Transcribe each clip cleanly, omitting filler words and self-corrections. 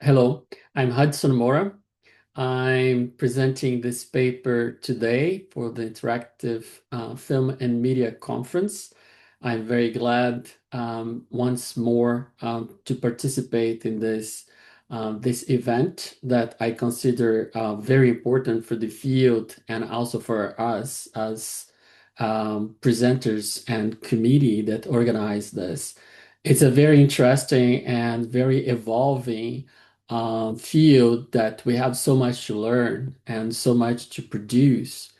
Hello, I'm Hudson Moura. I'm presenting this paper today for the Interactive Film and Media Conference. I'm very glad once more to participate in this event that I consider very important for the field and also for us as presenters and committee that organize this. It's a very interesting and very evolving field that we have so much to learn and so much to produce,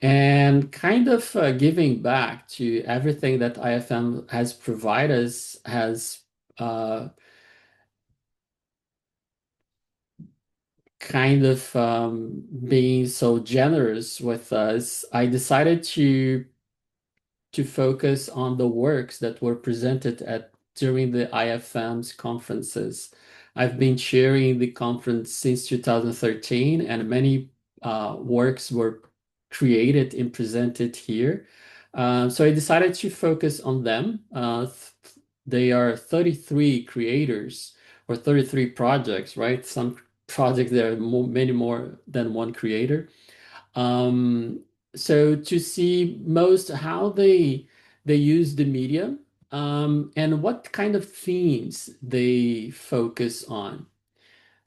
and kind of giving back to everything that IFM has provided us has kind of being so generous with us. I decided to focus on the works that were presented at during the IFM's conferences. I've been chairing the conference since 2013, and many works were created and presented here. So I decided to focus on them. They are 33 creators or 33 projects, right? Some projects there are many more than one creator. Um, so to see most how they use the medium and what kind of themes they focus on.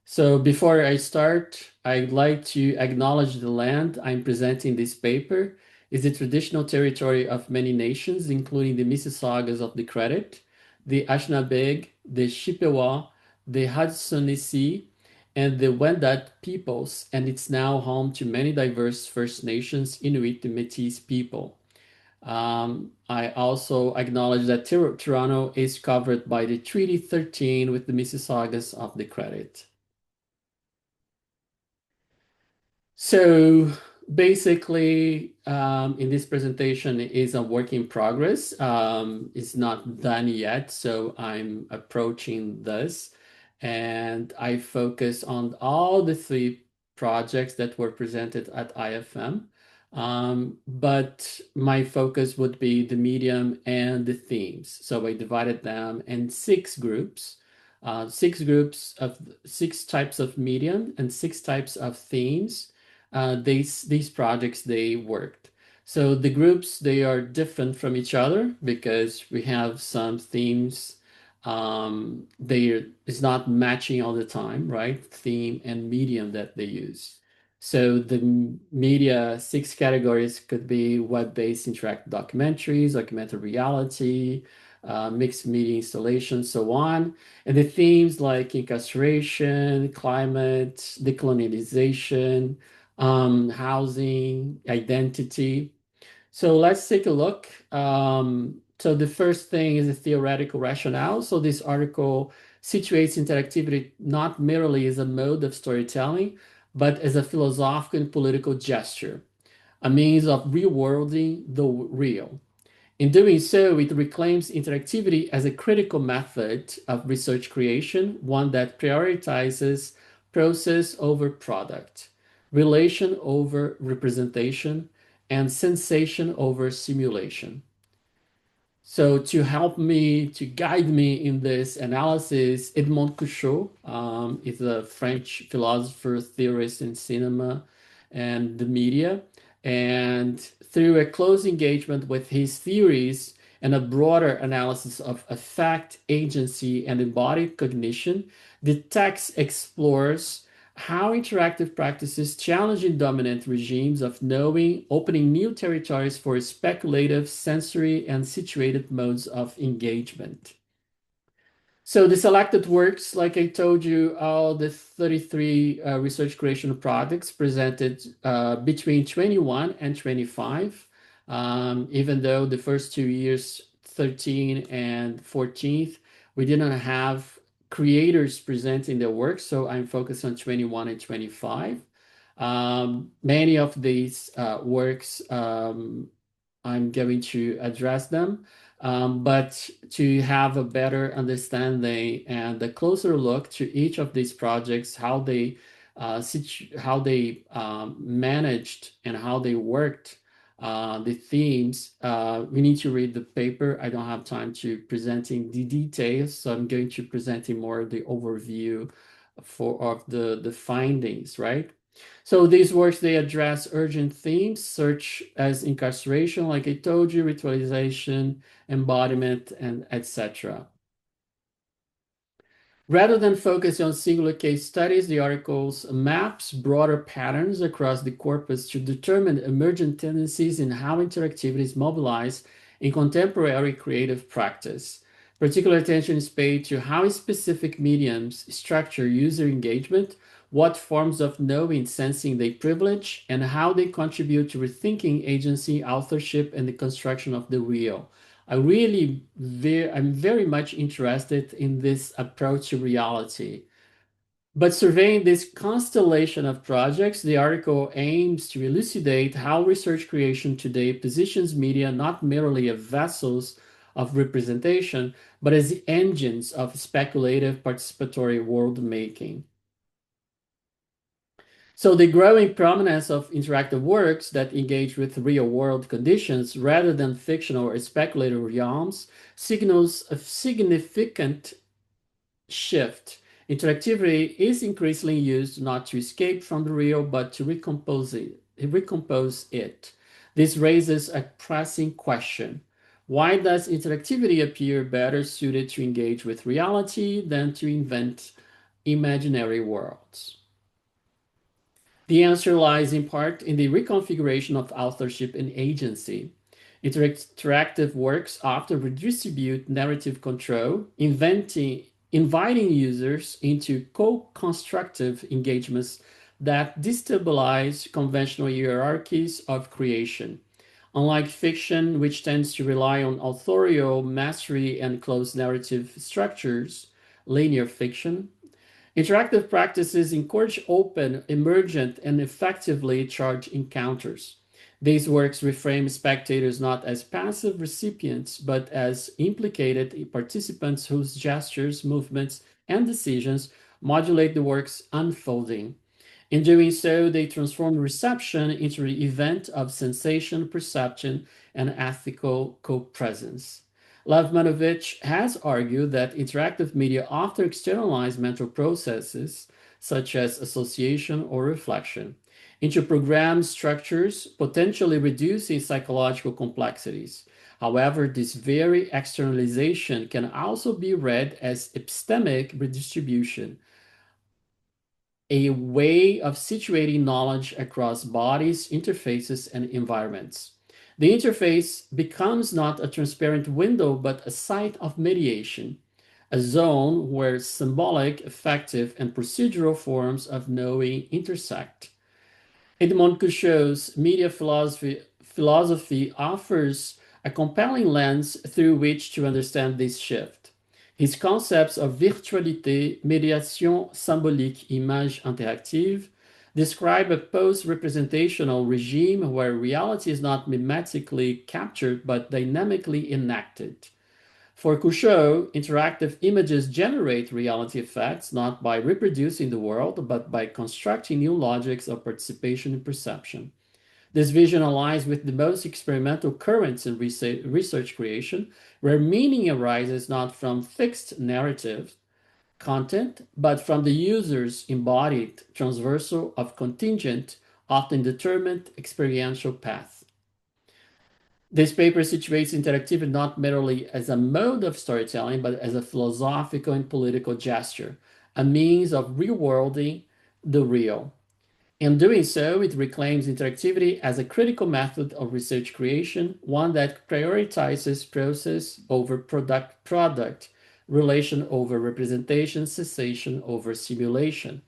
So before I start, I'd like to acknowledge the land I'm presenting this paper is the traditional territory of many nations, including the Mississaugas of the Credit, the Anishinaabe, the Chippewa, the Haudenosaunee, and the Wendat peoples, and it's now home to many diverse First Nations, Inuit, and Métis people. I also acknowledge that Toronto is covered by the Treaty 13 with the Mississaugas of the Credit. So basically, in this presentation is a work in progress. It's not done yet, so I'm approaching this, and I focus on all the three projects that were presented at IFM. But my focus would be the medium and the themes. So I divided them in six groups of six types of medium and six types of themes. These projects they worked. So the groups they are different from each other because we have some themes they is not matching all the time, right? Theme and medium that they use. So the media six categories could be web-based interactive documentaries, augmented reality, mixed media installation, so on. And the themes like incarceration, climate, decolonization, housing, identity. So let's take a look. So the first thing is a theoretical rationale. So this article situates interactivity not merely as a mode of storytelling, but as a philosophical and political gesture, a means of reworlding the real. In doing so, it reclaims interactivity as a critical method of research creation, one that prioritizes process over product, relation over representation, and sensation over simulation. So to help me, to guide me in this analysis, 𝗔𝗯𝘀𝘁𝗿 is a French philosopher, theorist in cinema and the media. And through a close engagement with his theories and a broader analysis of affect, agency, and embodied cognition, the text explores how interactive practices challenging dominant regimes of knowing, opening new territories for speculative, sensory, and situated modes of engagement. So the selected works, like I told you, all the 33 research creation projects presented between 21 and 25, even though the first 2 years, 13 and 14th, we didn't have creators presenting their work, so I'm focused on 21 and 25. Many of these works, I'm going to address them. But to have a better understanding and a closer look to each of these projects, managed and how they worked, the themes, we need to read the paper. I don't have time to presenting the details, so I'm going to presenting more the overview of the findings, right? So these works, they address urgent themes, such as incarceration, like I told you, ritualization, embodiment, and etc. Rather than focusing on singular case studies, the articles maps broader patterns across the corpus to determine emergent tendencies in how interactivity is mobilized in contemporary creative practice. Particular attention is paid to how specific mediums structure user engagement, what forms of knowing sensing they privilege, and how they contribute to rethinking agency, authorship, and the construction of the real. I'm very much interested in this approach to reality. But surveying this constellation of projects, the article aims to elucidate how research creation today positions media not merely as vessels of representation, but as engines of speculative participatory world making. So the growing prominence of interactive works that engage with real-world conditions rather than fictional or speculative realms signals a significant shift. Interactivity is increasingly used not to escape from the real, but to recompose it. This raises a pressing question. Why does interactivity appear better suited to engage with reality than to invent imaginary worlds? The answer lies in part in the reconfiguration of authorship and agency. Interactive works often redistribute narrative control, inviting users into co-constructive engagements that destabilize conventional hierarchies of creation. Unlike fiction, which tends to rely on authorial mastery and closed narrative structures, linear fiction interactive practices encourage open, emergent, and effectively charged encounters. These works reframe spectators not as passive recipients, but as implicated participants whose gestures, movements, and decisions modulate the work's unfolding. In doing so, they transform reception into an event of sensation, perception, and ethical co-presence. Lavmanovich has argued that interactive media often externalize mental processes, such as association or reflection, into program structures, potentially reducing psychological complexities. However, this very externalization can also be read as epistemic redistribution, a way of situating knowledge across bodies, interfaces, and environments. The interface becomes not a transparent window, but a site of mediation, a zone where symbolic, affective, and procedural forms of knowing intersect. Edmond Coucho's media philosophy offers a compelling lens through which to understand this shift. His concepts of virtualité, médiation symbolique, image interactive describe a post-representational regime where reality is not mimetically captured but dynamically enacted. For Couchot, interactive images generate reality effects not by reproducing the world, but by constructing new logics of participation and perception. This vision aligns with the most experimental currents in research creation, where meaning arises not from fixed narrative content, but from the user's embodied transversal of contingent, often determined experiential path. This paper situates interactivity not merely as a mode of storytelling, but as a philosophical and political gesture, a means of rewording the real. In doing so, it reclaims interactivity as a critical method of research creation, one that prioritizes process over product, relation over representation, cessation over simulation.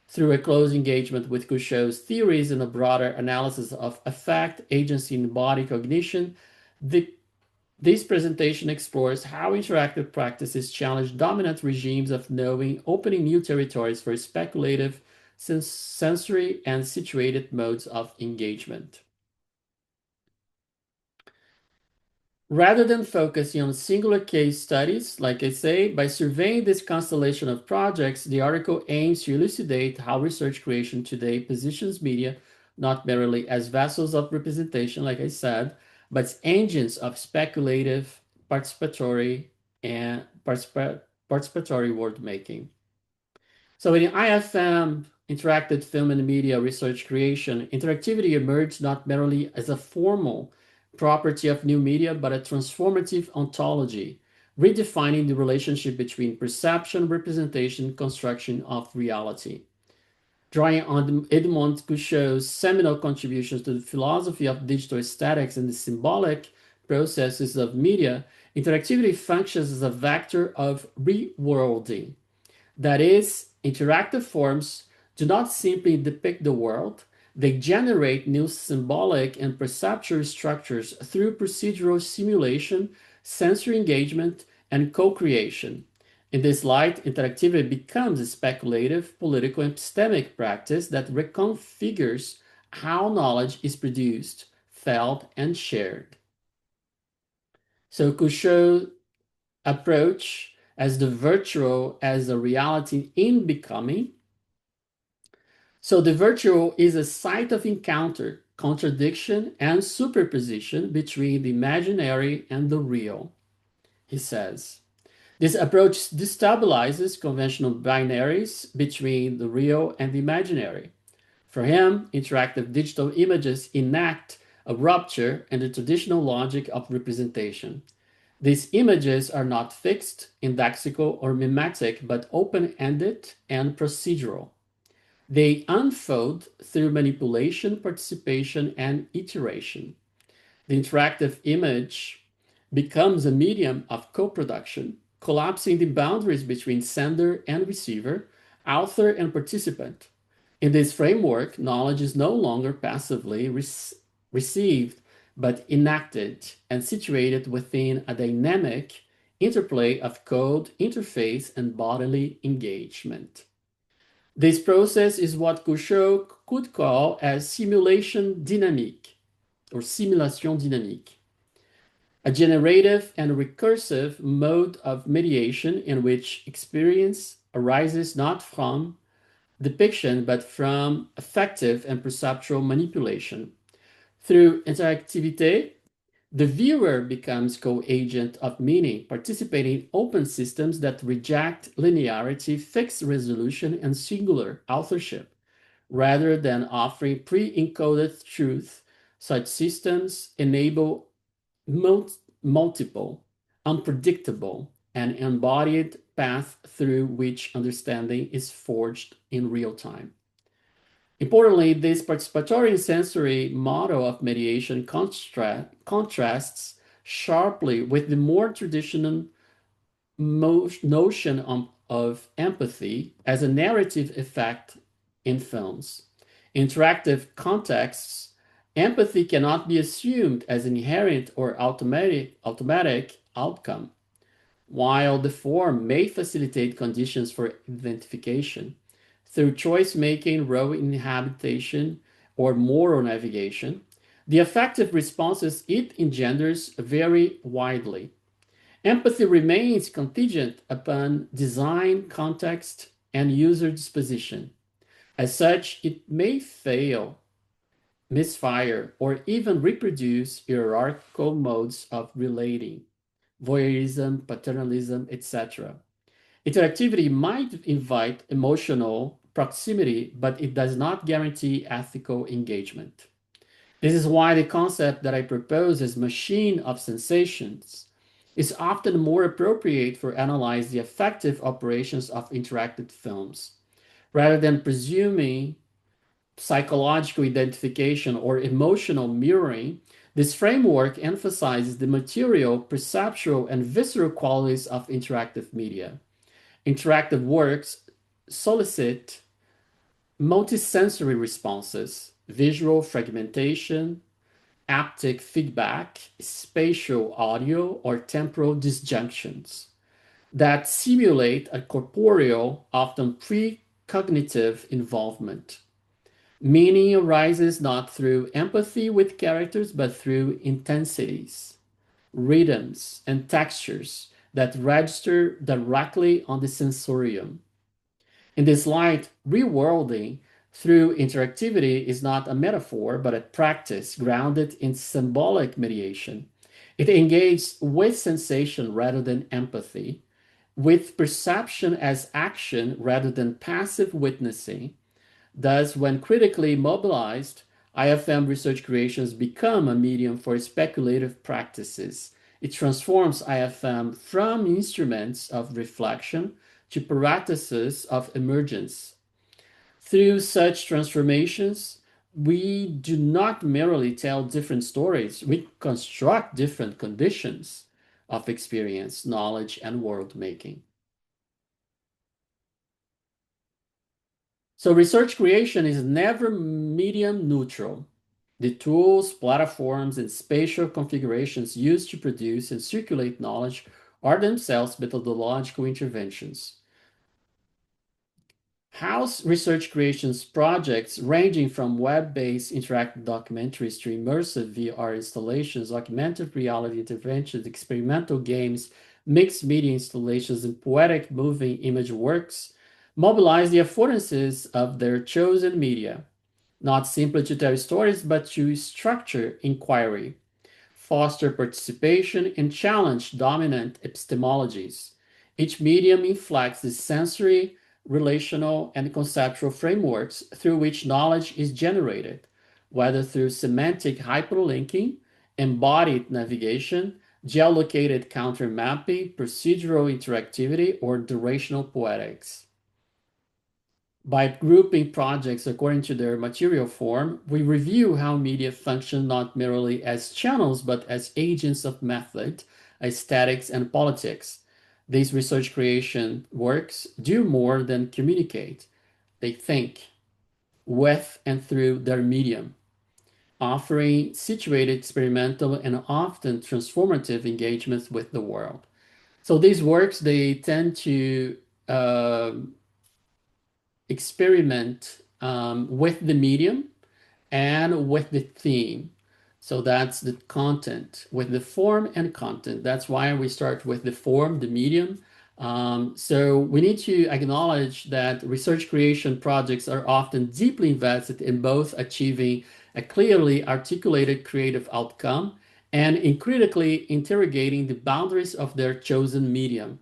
Through a close engagement with Couchot's theories and a broader analysis of affect, agency, and body cognition, the, this presentation explores how interactive practices challenge dominant regimes of knowing, opening new territories for speculative, sensory, and situated modes of engagement. Rather than focusing on singular case studies, like I say, by surveying this constellation of projects, the article aims to elucidate how research creation today positions media not merely as vessels of representation, like I said, but as engines of speculative, participatory, and participatory world making. So in IFM, interactive film and media research creation, interactivity emerged not merely as a formal property of new media, but a transformative ontology, redefining the relationship between perception, representation, construction of reality. Drawing on Edmond Gouchot's seminal contributions to the philosophy of digital aesthetics and the symbolic processes of media, interactivity functions as a vector of reworlding. That is, interactive forms do not simply depict the world, they generate new symbolic and perceptual structures through procedural simulation, sensory engagement, and co-creation. In this light, interactivity becomes a speculative, political, and epistemic practice that reconfigures how knowledge is produced, felt, and shared. So Couchot approach as the virtual as a reality in becoming. So the virtual is a site of encounter, contradiction, and superposition between the imaginary and the real, he says. This approach destabilizes conventional binaries between the real and the imaginary. For him, interactive digital images enact a rupture in the traditional logic of representation. These images are not fixed, indexical, or mimetic, but open-ended and procedural. They unfold through manipulation, participation, and iteration. The interactive image becomes a medium of co-production, collapsing the boundaries between sender and receiver, author and participant. In this framework, knowledge is no longer passively received, but enacted and situated within a dynamic interplay of code, interface, and bodily engagement. This process is what Couchot could call as simulation dynamique or simulation dynamique, a generative and recursive mode of mediation in which experience arises not from depiction but from affective and perceptual manipulation. Through interactivity, the viewer becomes co-agent of meaning, participating in open systems that reject linearity, fixed resolution, and singular authorship. Rather than offering pre-encoded truth, such systems enable multiple, unpredictable, and embodied paths through which understanding is forged in real time. Importantly, this participatory and sensory model of mediation contrasts sharply with the more traditional notion of empathy as a narrative effect in films. In interactive contexts, empathy cannot be assumed as an inherent or automatic outcome, while the form may facilitate conditions for identification. Through choice making, role inhabitation, or moral navigation, the affective responses it engenders vary widely. Empathy remains contingent upon design, context, and user disposition. As such, it may fail, misfire, or even reproduce hierarchical modes of relating, voyeurism, paternalism, etc. Interactivity might invite emotional proximity, but it does not guarantee ethical engagement. This is why the concept that I propose as machine of sensations is often more appropriate for analyze the affective operations of interactive films, rather than presuming psychological identification or emotional mirroring. This framework emphasizes the material, perceptual, and visceral qualities of interactive media. Interactive works solicit multisensory responses, visual fragmentation, haptic feedback, spatial audio, or temporal disjunctions that simulate a corporeal, often precognitive involvement. Meaning arises not through empathy with characters, but through intensities, rhythms, and textures that register directly on the sensorium. In this light, reworlding through interactivity is not a metaphor, but a practice grounded in symbolic mediation. It engages with sensation rather than empathy, with perception as action rather than passive witnessing. Thus, when critically mobilized, IFM research creations become a medium for speculative practices. It transforms IFM from instruments of reflection to practices of emergence. Through such transformations, we do not merely tell different stories, we construct different conditions of experience, knowledge, and world making. So research creation is never medium neutral. The tools, platforms, and spatial configurations used to produce and circulate knowledge are themselves methodological interventions. House research creations projects ranging from web-based interactive documentaries to immersive VR installations, augmented reality interventions, experimental games, mixed media installations, and poetic moving image works mobilize the affordances of their chosen media, not simply to tell stories, but to structure inquiry, foster participation, and challenge dominant epistemologies. Each medium inflects the sensory, relational, and conceptual frameworks through which knowledge is generated, whether through semantic hyperlinking, embodied navigation, geolocated countermapping, procedural interactivity, or durational poetics. By grouping projects according to their material form, we review how media function not merely as channels, but as agents of method, aesthetics, and politics. These research creation works do more than communicate. They think with and through their medium, offering situated, experimental, and often transformative engagements with the world. So these works, they tend to experiment with the medium and with the theme. So that's the content, with the form and content. That's why we start with the form, the medium. So we need to acknowledge that research creation projects are often deeply invested in both achieving a clearly articulated creative outcome and in critically interrogating the boundaries of their chosen medium.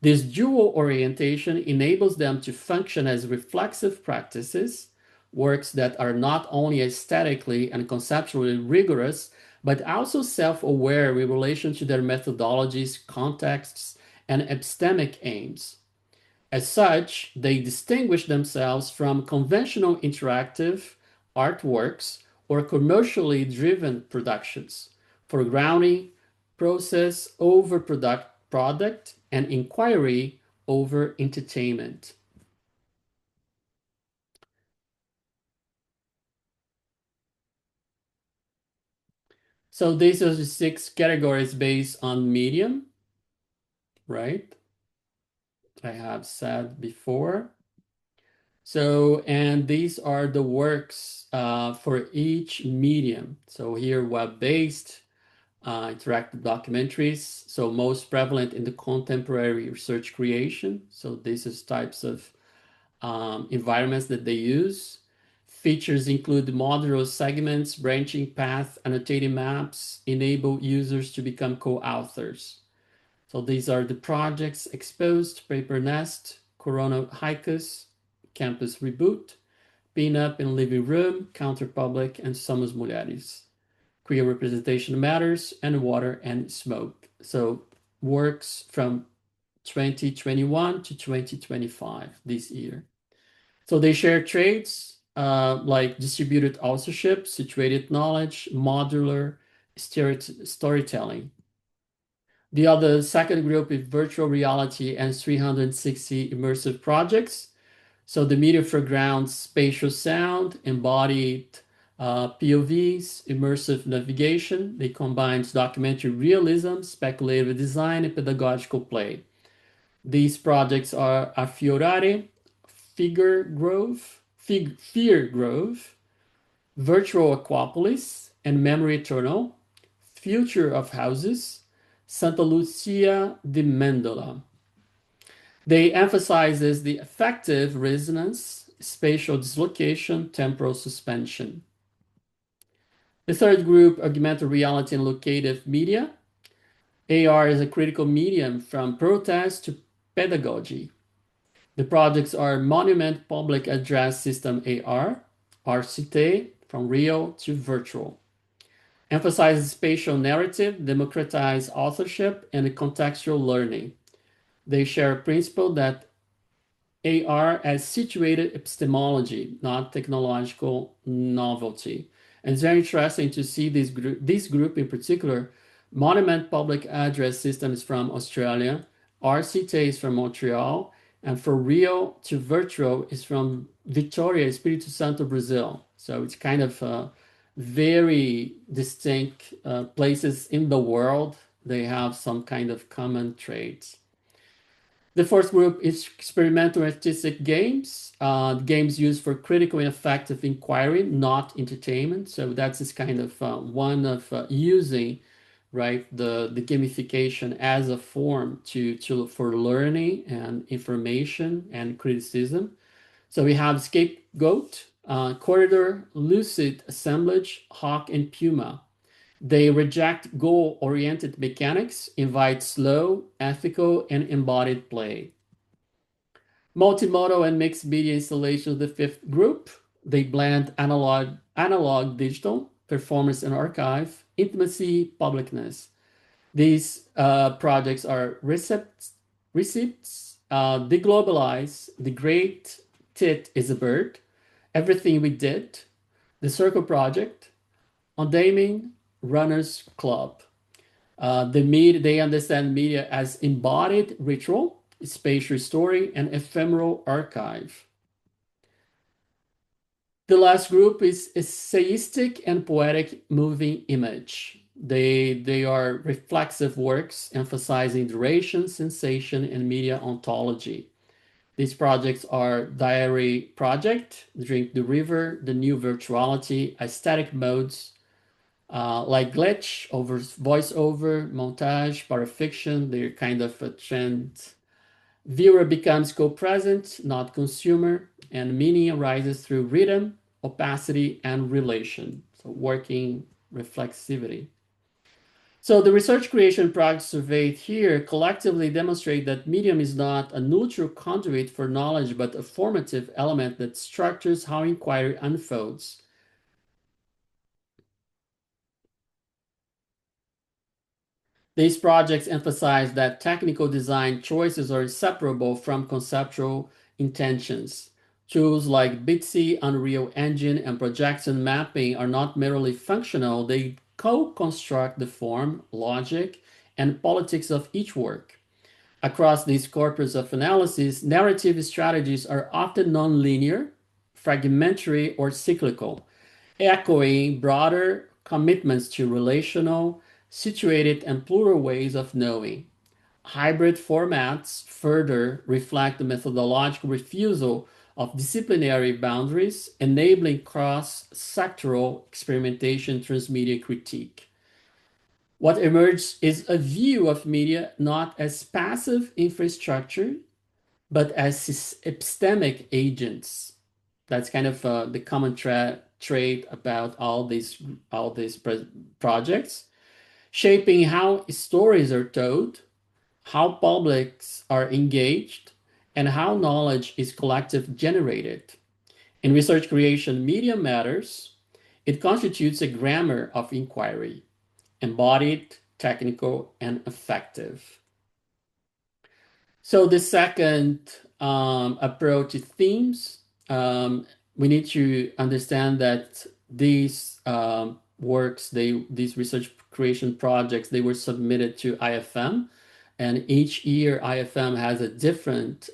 This dual orientation enables them to function as reflexive practices, works that are not only aesthetically and conceptually rigorous, but also self-aware in relation to their methodologies, contexts, and epistemic aims. As such, they distinguish themselves from conventional interactive artworks or commercially driven productions, foregrounding process over product and inquiry over entertainment. So these are the six categories based on medium, right? I have said before. So, and these are the works for each medium. So here, web-based, interactive documentaries. So most prevalent in the contemporary research creation. So this is types of environments that they use. Features include modular segments, branching path, annotated maps, enable users to become co-authors. So these are the projects exposed: Paper Nest, Corona Haikus, Campus Reboot, Pinup in Living Room, Counterpublic, and Somos Mulheres. Queer Representation Matters, and Water and Smoke. So works from 2021 to 2025 this year. So they share traits like distributed authorship, situated knowledge, modular storytelling. The other second group is virtual reality and 360 immersive projects. So the media foregrounds spatial sound, embodied POVs, immersive navigation. They combine documentary realism, speculative design, and pedagogical play. These projects are A Fiorare, Fear Grove, Virtual Aquapolis, and Memory Eternal, Future of Houses, Santa Lucia de Mendola. They emphasizes the affective resonance, spatial dislocation, temporal suspension. The third group, augmented reality and locative media. AR is a critical medium from protest to pedagogy. The projects are Monument Public Address System AR, RCT, from real to virtual. Emphasizes spatial narrative, democratized authorship, and contextual learning. They share a principle that AR as situated epistemology, not technological novelty. And it's very interesting to see this group in particular. Monument Public Address System is from Australia, RCT is from Montreal, and for real to virtual is from Victoria, Espírito Santo, Brazil. So it's kind of very distinct places in the world. They have some kind of common traits. The fourth group is experimental artistic games, games used for critical and effective inquiry, not entertainment. So that's this kind of one of using, right, the gamification as a form for learning and information and criticism. So we have Scapegoat, Corridor, Lucid Assemblage, Hawk, and Puma. They reject goal-oriented mechanics, invite slow, ethical, and embodied play. Multimodal and mixed media installation of the fifth group. They blend analog, digital, performance and archive, intimacy, publicness. These projects are Receipts, Deglobalize, The Great Tit is a Bird, Everything We Did, The Circle Project, On Daming, Runners Club. They understand media as embodied ritual, spatial story, and ephemeral archive. The last group is essayistic and poetic moving image. They are reflexive works emphasizing duration, sensation, and media ontology. These projects are Diary Project, Drink the River, The New Virtuality, Aesthetic Modes, like glitch, over voiceover, montage, parafiction. They're kind of a trend. Viewer becomes co-present, not consumer, and meaning arises through rhythm, opacity, and relation. So working reflexivity. So the research creation projects surveyed here collectively demonstrate that medium is not a neutral conduit for knowledge, but a formative element that structures how inquiry unfolds. These projects emphasize that technical design choices are inseparable from conceptual intentions. Tools like Bitsy, Unreal Engine, and projection mapping are not merely functional, they co-construct the form, logic, and politics of each work. Across these corpus of analysis, narrative strategies are often nonlinear, fragmentary, or cyclical, echoing broader commitments to relational, situated, and plural ways of knowing. Hybrid formats further reflect the methodological refusal of disciplinary boundaries, enabling cross-sectoral experimentation transmedia critique. What emerges is a view of media not as passive infrastructure, but as epistemic agents. That's kind of the common trait about all these projects, shaping how stories are told, how publics are engaged, and how knowledge is collective generated. In research creation, media matters. It constitutes a grammar of inquiry, embodied, technical, and effective. So the second approach is themes. We need to understand that these works, these research creation projects, they were submitted to IFM, and each year IFM has a different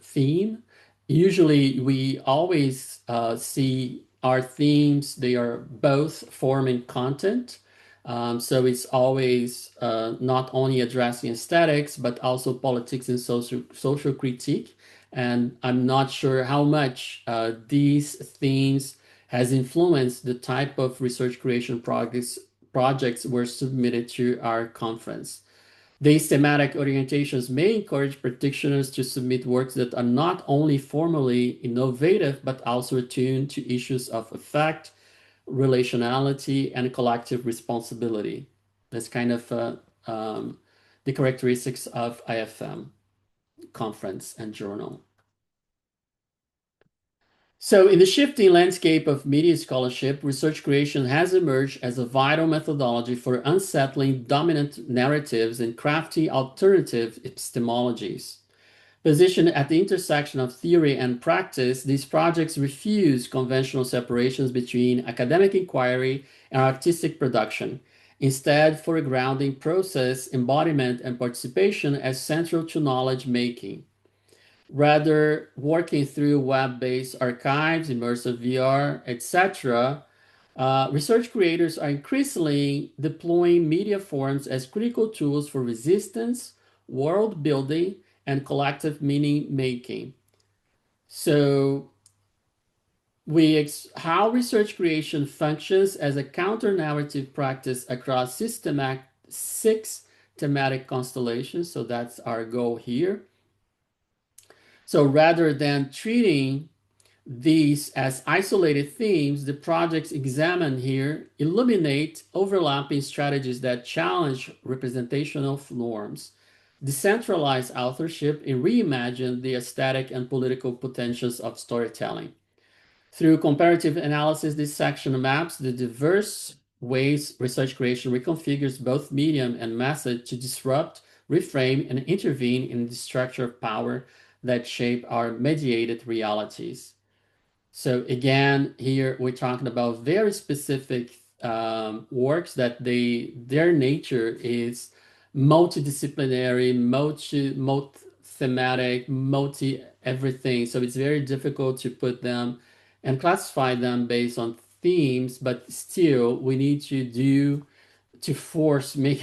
theme. Usually, we always see our themes; they are both form and content. So it's always not only addressing aesthetics, but also politics and social critique. And I'm not sure how much these themes has influenced the type of research creation projects were submitted to our conference. These thematic orientations may encourage practitioners to submit works that are not only formally innovative, but also attuned to issues of effect, relationality, and collective responsibility. That's kind of the characteristics of IFM. conference and journal. So in the shifting landscape of media scholarship, research creation has emerged as a vital methodology for unsettling dominant narratives and crafting alternative epistemologies. Positioned at the intersection of theory and practice, these projects refuse conventional separations between academic inquiry and artistic production, instead foregrounding process, embodiment, and participation as central to knowledge making. Rather, working through web-based archives, immersive VR, etc., research creators are increasingly deploying media forms as critical tools for resistance, world building, and collective meaning making. So, how research creation functions as a counter-narrative practice across six thematic constellations. So that's our goal here. So rather than treating these as isolated themes, the projects examined here illuminate overlapping strategies that challenge representational norms, decentralize authorship, and reimagine the aesthetic and political potentials of storytelling. Through comparative analysis, this section maps the diverse ways research creation reconfigures both medium and method to disrupt, reframe, and intervene in the structure of power that shape our mediated realities. So again, here we're talking about very specific works that their nature is multidisciplinary, multi-thematic, multi-everything. So it's very difficult to put them and classify them based on themes, but still we need to do to forcing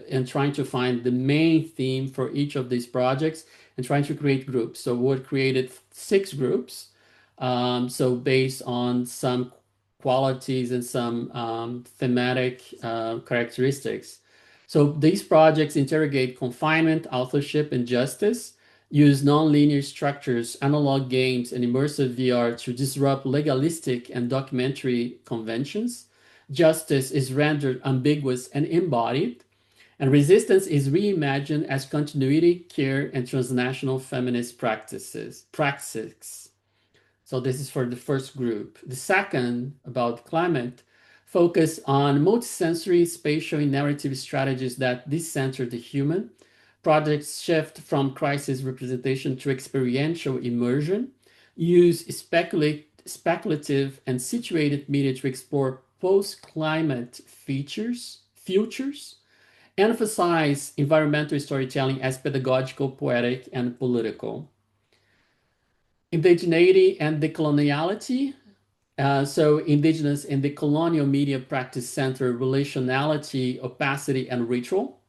and trying to find the main theme for each of these projects and trying to create groups. So we created 6 groups. So based on some qualities and some thematic characteristics. So these projects interrogate confinement, authorship, and justice, use nonlinear structures, analog games, and immersive VR to disrupt legalistic and documentary conventions. Justice is rendered ambiguous and embodied, and resistance is reimagined as continuity, care, and transnational feminist practices. Praxis. So this is for the first group. The second, about climate, focus on multisensory spatial and narrative strategies that decenter the human. Projects shift from crisis representation to experiential immersion, use speculative and situated media to explore post-climate futures, emphasize environmental storytelling as pedagogical, poetic, and political. Indigeneity and decoloniality. So indigenous and decolonial media practice center relationality, opacity, and ritual.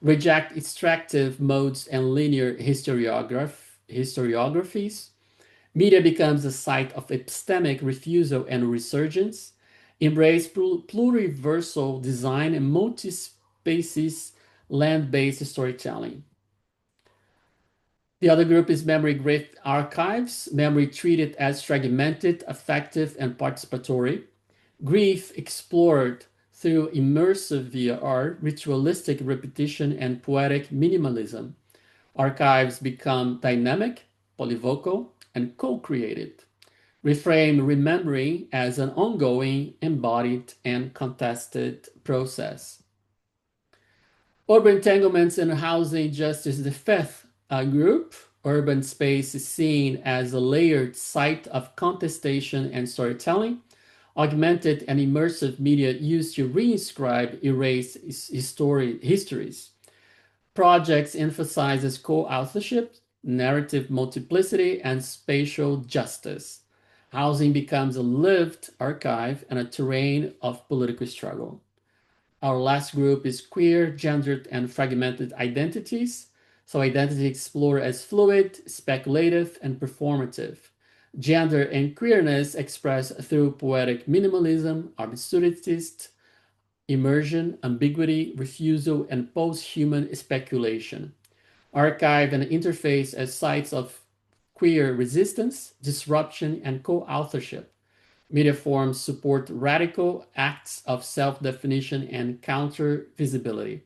Reject extractive modes and linear historiographies. Media becomes a site of epistemic refusal and resurgence. Embrace pluriversal design and multi-species land-based storytelling. The other group is memory grief archives, memory treated as fragmented, affective, and participatory. Grief explored through immersive VR, ritualistic repetition, and poetic minimalism. Archives become dynamic, polyvocal, and co-created. Reframe remembering as an ongoing, embodied, and contested process. Urban entanglements and housing justice, the fifth group. Urban space is seen as a layered site of contestation and storytelling. Augmented and immersive media used to reinscribe erased histories. Projects emphasizes co-authorship, narrative multiplicity, and spatial justice. Housing becomes a lived archive and a terrain of political struggle. Our last group is queer, gendered, and fragmented identities. So identity explored as fluid, speculative, and performative. Gender and queerness expressed through poetic minimalism, absurdist, immersion, ambiguity, refusal, and post-human speculation. Archive and interface as sites of queer resistance, disruption, and co-authorship. Media forms support radical acts of self-definition and counter-visibility.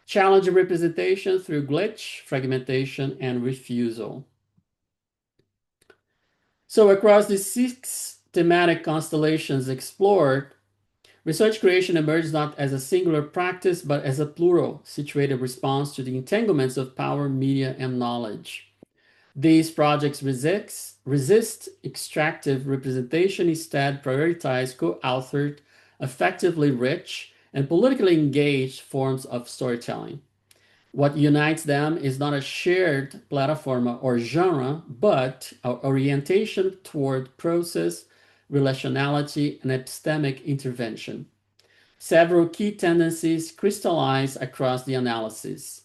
Challenge representation through glitch, fragmentation, and refusal. So across the 6 thematic constellations explored, research creation emerged not as a singular practice, but as a plural, situated response to the entanglements of power, media, and knowledge. These projects resist extractive representation, instead prioritize co-authored, effectively rich, and politically engaged forms of storytelling. What unites them is not a shared platform or genre, but our orientation toward process, relationality, and epistemic intervention. Several key tendencies crystallize across the analysis.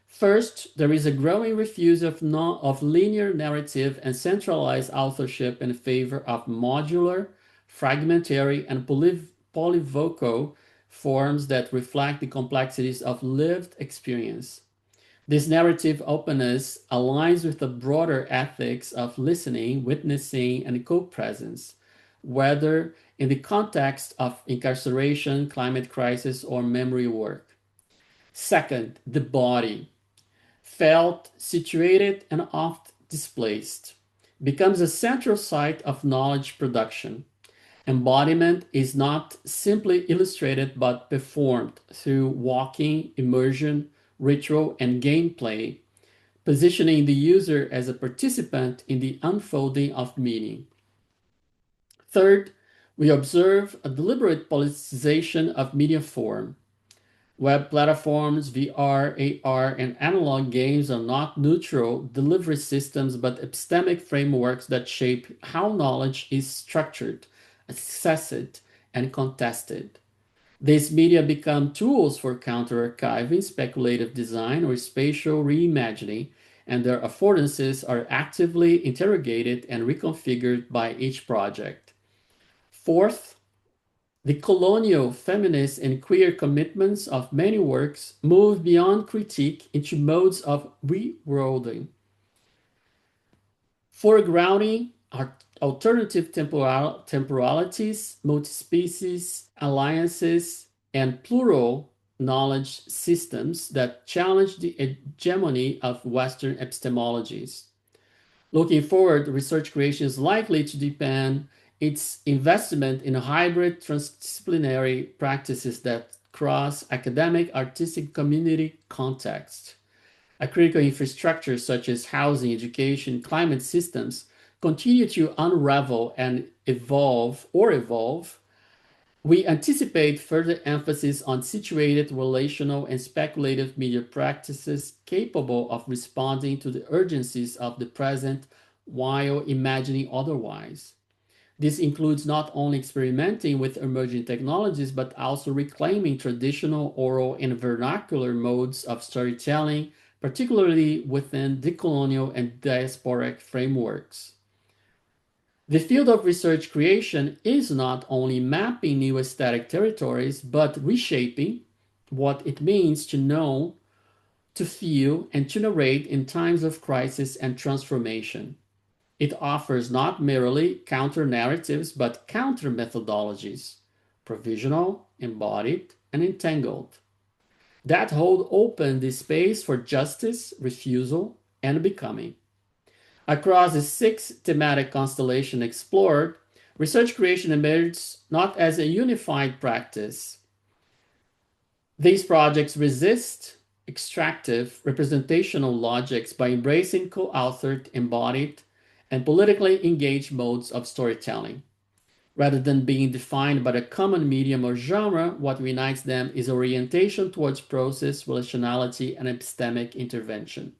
First, there is a growing refusal of linear narrative and centralized authorship in favor of modular, fragmentary, and polyvocal forms that reflect the complexities of lived experience. This narrative openness aligns with the broader ethics of listening, witnessing, and co-presence, whether in the context of incarceration, climate crisis, or memory work. Second, the body, felt, situated, and oft displaced, becomes a central site of knowledge production. Embodiment is not simply illustrated but performed through walking, immersion, ritual, and gameplay, positioning the user as a participant in the unfolding of meaning. Third, we observe a deliberate politicization of media form. Web platforms, VR, AR, and analog games are not neutral delivery systems but epistemic frameworks that shape how knowledge is structured, accessed, and contested. These media become tools for counter-archiving, speculative design, or spatial reimagining, and their affordances are actively interrogated and reconfigured by each project. Fourth, the colonial, feminist, and queer commitments of many works move beyond critique into modes of reworlding, foregrounding alternative temporalities, multi-species alliances, and plural knowledge systems that challenge the hegemony of Western epistemologies. Looking forward, research creation is likely to depend its investment in hybrid transdisciplinary practices that cross academic, artistic, community contexts. A critical infrastructure such as housing, education, climate systems continue to unravel and evolve. We anticipate further emphasis on situated, relational, and speculative media practices capable of responding to the urgencies of the present while imagining otherwise. This includes not only experimenting with emerging technologies, but also reclaiming traditional oral and vernacular modes of storytelling, particularly within decolonial and diasporic frameworks. The field of research creation is not only mapping new aesthetic territories, but reshaping what it means to know, to feel, and to narrate in times of crisis and transformation. It offers not merely counter narratives, but counter methodologies, provisional, embodied, and entangled, that hold open the space for justice, refusal, and becoming. Across the 6 thematic constellation explored, research creation emerged not as a unified practice. These projects resist extractive representational logics by embracing co-authored, embodied, and politically engaged modes of storytelling. Rather than being defined by a common medium or genre, what unites them is orientation towards process, relationality, and epistemic intervention.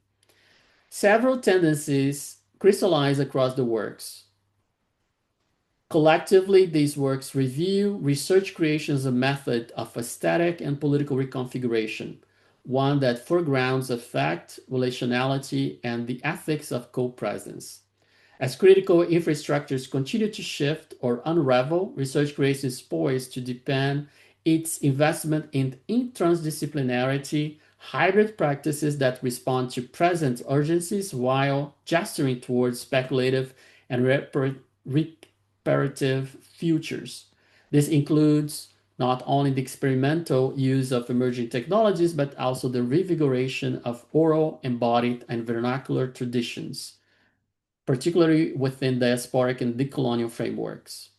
Several tendencies crystallize across the works. Collectively, these works review research creation as a method of aesthetic and political reconfiguration, one that foregrounds effect, relationality, and the ethics of co-presence. As critical infrastructures continue to shift or unravel, research creation is poised to deepen its investment in transdisciplinarity, hybrid practices that respond to present urgencies while gesturing towards speculative and reparative futures. This includes not only the experimental use of emerging technologies, but also the revigoration of oral, embodied, and vernacular traditions, particularly within diasporic and decolonial frameworks.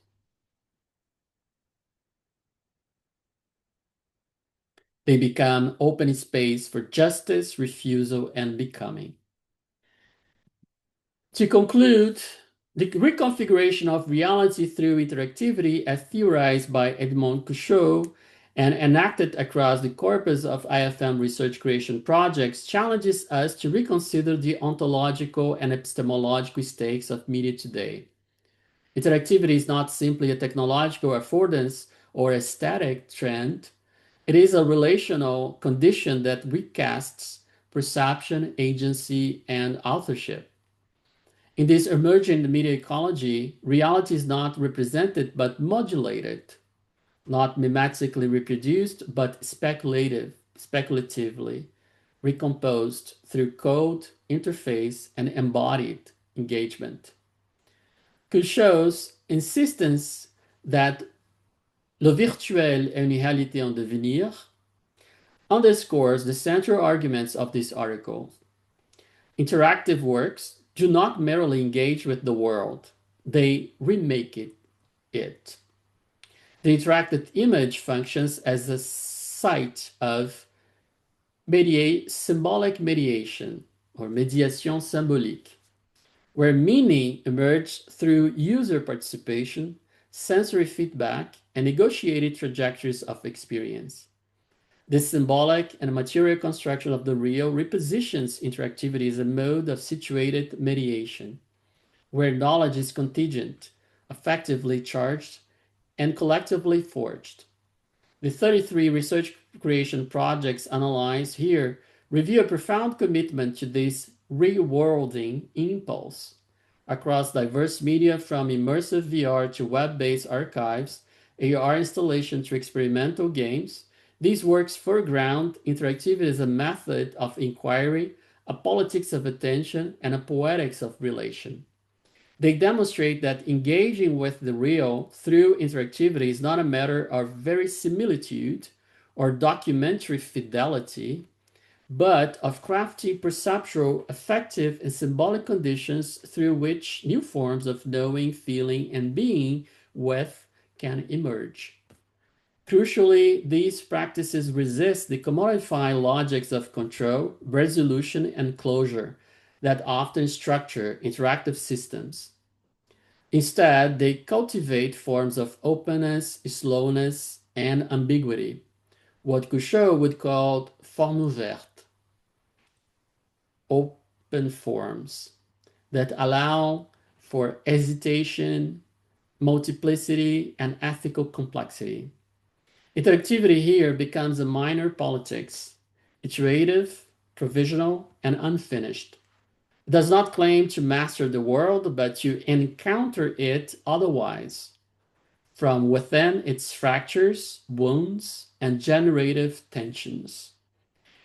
They become open space for justice, refusal, and becoming. To conclude, the reconfiguration of reality through interactivity, as theorized by 𝗔𝗀𝘀𝘁𝗁𝘁 and enacted across the corpus of IFM research creation projects, challenges us to reconsider the ontological and epistemological stakes of media today. Interactivity is not simply a technological affordance or aesthetic trend. It is a relational condition that recasts perception, agency, and authorship. In this emergent media ecology, reality is not represented but modulated, not mimetically reproduced but speculatively recomposed through code, interface, and embodied engagement. Couchot's insistence that le virtuel est une réalité en devenir underscores the central arguments of this article. Interactive works do not merely engage with the world, they remake it. The interactive image functions as a site of symbolic mediation, or médiation symbolique, where meaning emerged through user participation, sensory feedback, and negotiated trajectories of experience. This symbolic and material construction of the real repositions interactivity as a mode of situated mediation, where knowledge is contingent, effectively charged, and collectively forged. The 33 research creation projects analyzed here reveal a profound commitment to this reworlding impulse across diverse media, from immersive VR to web-based archives, AR installation to experimental games. These works foreground interactivity as a method of inquiry, a politics of attention, and a poetics of relation. They demonstrate that engaging with the real through interactivity is not a matter of verisimilitude or documentary fidelity, but of crafty, perceptual, affective, and symbolic conditions through which new forms of knowing, feeling, and being with can emerge. Crucially, these practices resist the commodified logics of control, resolution, and closure that often structure interactive systems. Instead, they cultivate forms of openness, slowness, and ambiguity, what Couchot would call formes ouvertes, open forms, that allow for hesitation, multiplicity, and ethical complexity. Interactivity here becomes a minor politics, iterative, provisional, and unfinished. It does not claim to master the world, but to encounter it otherwise, from within its fractures, wounds, and generative tensions.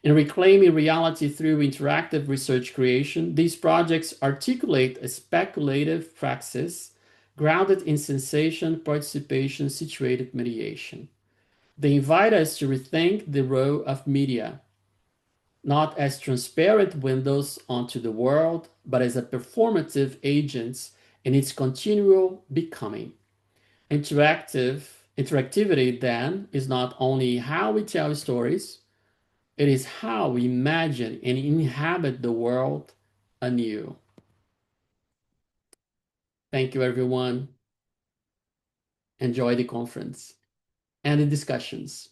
In reclaiming reality through interactive research creation, these projects articulate a speculative praxis grounded in sensation, participation, situated mediation. They invite us to rethink the role of media, not as transparent windows onto the world, but as a performative agents in its continual becoming. Interactivity, then, is not only how we tell stories, it is how we imagine and inhabit the world anew. Thank you, everyone. Enjoy the conference and the discussions.